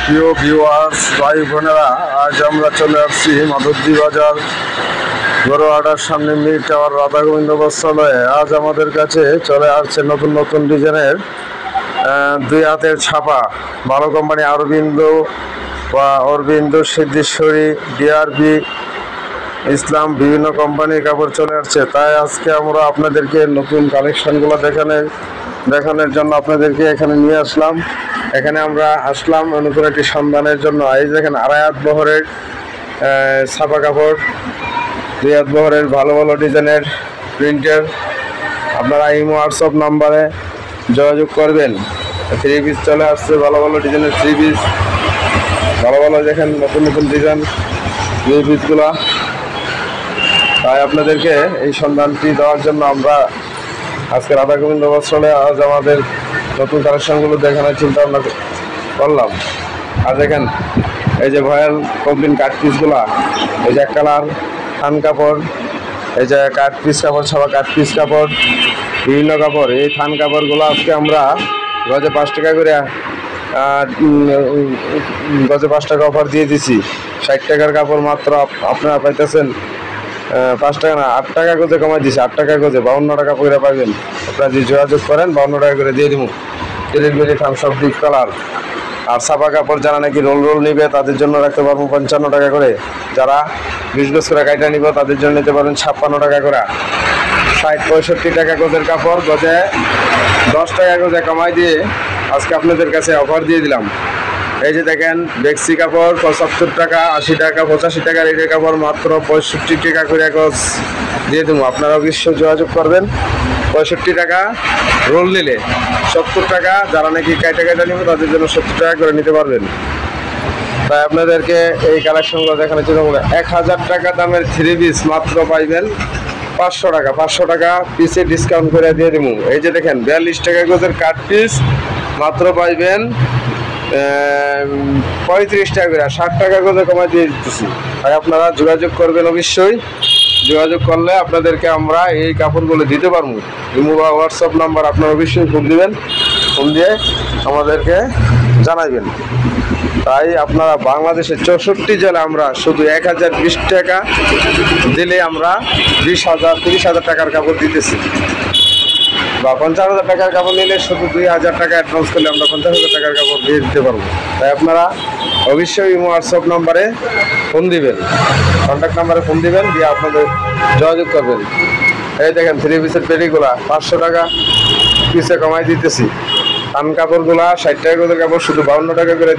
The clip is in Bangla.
প্রিয় ভিউয়ার্স ভাই বোনেরা, আজ আমরা চলে আসছি মাধবদী বাজার গরুহাটার সামনে মির টাওয়ার রাধা গোবিন্দ বস্ত্রালয়ে। আজ আমাদের কাছে চলে আসছে নতুন নতুন ডিজাইনের দুই হাতের ছাপা ভালো কোম্পানি অরবিন্দ বা অরবিন্দ, সিদ্ধেশ্বরী, ডিআরবি, ইসলাম বিভিন্ন কোম্পানির কাপড় চলে আসছে। তাই আজকে আমরা আপনাদেরকে নতুন কালেকশনগুলো দেখানোর জন্য আপনাদেরকে এখানে নিয়ে আসলাম। এখানে আমরা আসলাম নতুন একটি সন্ধানের জন্য। এই দেখেন আড়াই হাত বহরের ছাপা কাপড়, দুই হাত বহরের ভালো ভালো ডিজাইনের প্রিন্টের। আপনারা ইমো হোয়াটসঅ্যাপ নাম্বারে যোগাযোগ করবেন। থ্রি পিস চলে আসছে, ভালো ভালো ডিজাইনের থ্রি পিস, ভালো ভালো দেখেন নতুন নতুন ডিজাইন থ্রি পিসগুলা। তাই আপনাদেরকে এই সন্ধানটি দেওয়ার জন্য আমরা আজকে রাধা গোবিন্দ বস্ত্রালয়ে আজ আমাদের নতুন কালেকশনগুলো দেখানোর চিন্তা ভাবনা করলাম। আর দেখেন এই যে ভয়াল কমপ্লিন কাঠ পিসগুলা, এই যে এক কালার থান কাপড়, এই যে কাঠ পিস কাপড়, ছাপা কাঠ পিস কাপড়, বিভিন্ন কাপড়। এই থান কাপড়গুলো আজকে আমরা গজে 5 টাকা করে গজে 5 টাকা অফার দিয়ে দিছি। 60 টাকার কাপড় মাত্র আপনারা পাইতেছেন 5 টাকা না 8 টাকা গজে কমাই দিছি। 8 টাকা গজে 52 টাকা পয়সা পাবেন। আপনারা যদি যোগাযোগ করেন 52 টাকা করে দিয়ে দিব। ডেলিভারি থান সব ডিপ কালার। আর ছাপা কাপড় যারা নাকি রোল নিবে তাদের জন্য রাখতে পারবো 55 টাকা করে। যারা 20 গজ করে কাইটা নিব তাদের জন্য নিতে পারবেন 56 টাকা করে। 60-65 টাকা গজের কাপড় গজে 10 টাকা গজে কমাই দিয়ে আজকে আপনাদের কাছে অফার দিয়ে দিলাম। এই যে দেখেন বেক্সি কাপড় 75 টাকা, 80 টাকা, 85 টাকার এই কাপড় মাত্র 65 টাকা করে গজ দিয়ে দেবো। আপনারা অবশ্যই যোগাযোগ করবেন। 65 টাকা রোল নিলে 70 টাকা, যারা নাকি কাইটা নিবে তাদের জন্য 70 টাকা করে নিতে পারবেন। তাই আপনাদেরকে এই কালেকশনগুলো দেখানোর জন্য 1000 টাকা দামের থ্রি পিস মাত্র পাইবেন 500 টাকা। 500 টাকা পিসে ডিসকাউন্ট করে দিয়ে দেবো। এই যে দেখেন 42 টাকা গজের কাঠ পিস মাত্র পাইবেন 35 টাকা করে। 60 টাকা গজে কমাই দিয়ে দিতেছি। তাই আপনারা যোগাযোগ করবেন। অবশ্যই যোগাযোগ করলে আপনাদেরকে আমরা এই কাপড়গুলো দিতে পারবো। ইমো বা হোয়াটসঅ্যাপ নাম্বার আপনারা অবশ্যই ফোন দিবেন, ফোন দিয়ে আমাদেরকে জানাবেন। তাই আপনারা বাংলাদেশের 64 জেলা আমরা শুধু 1020 টাকা দিলে আমরা 20,000-30,000 টাকার কাপড় দিতেছি। বা 50,000 টাকার কাপড় নিলে শুধু 2,000 টাকা অ্যাডভান্স করলে আমরা 50,000 টাকার কাপড় দিয়ে দিতে পারবো। তাই আপনারা অবশ্যই ইমো হোয়াটসঅ্যাপ নাম্বারে ফোন দিবেন, কন্ট্যাক্ট নাম্বারে ফোন দিবেন, দিয়ে আপনাদের যোগাযোগ করবেন। এই দেখেন থ্রি পিসের পেটিগুলা 500 টাকা পিসে কমাই দিতেছি। থান কাপড়গুলা 60 টাকা করে কাপড় শুধু 52 টাকা করে।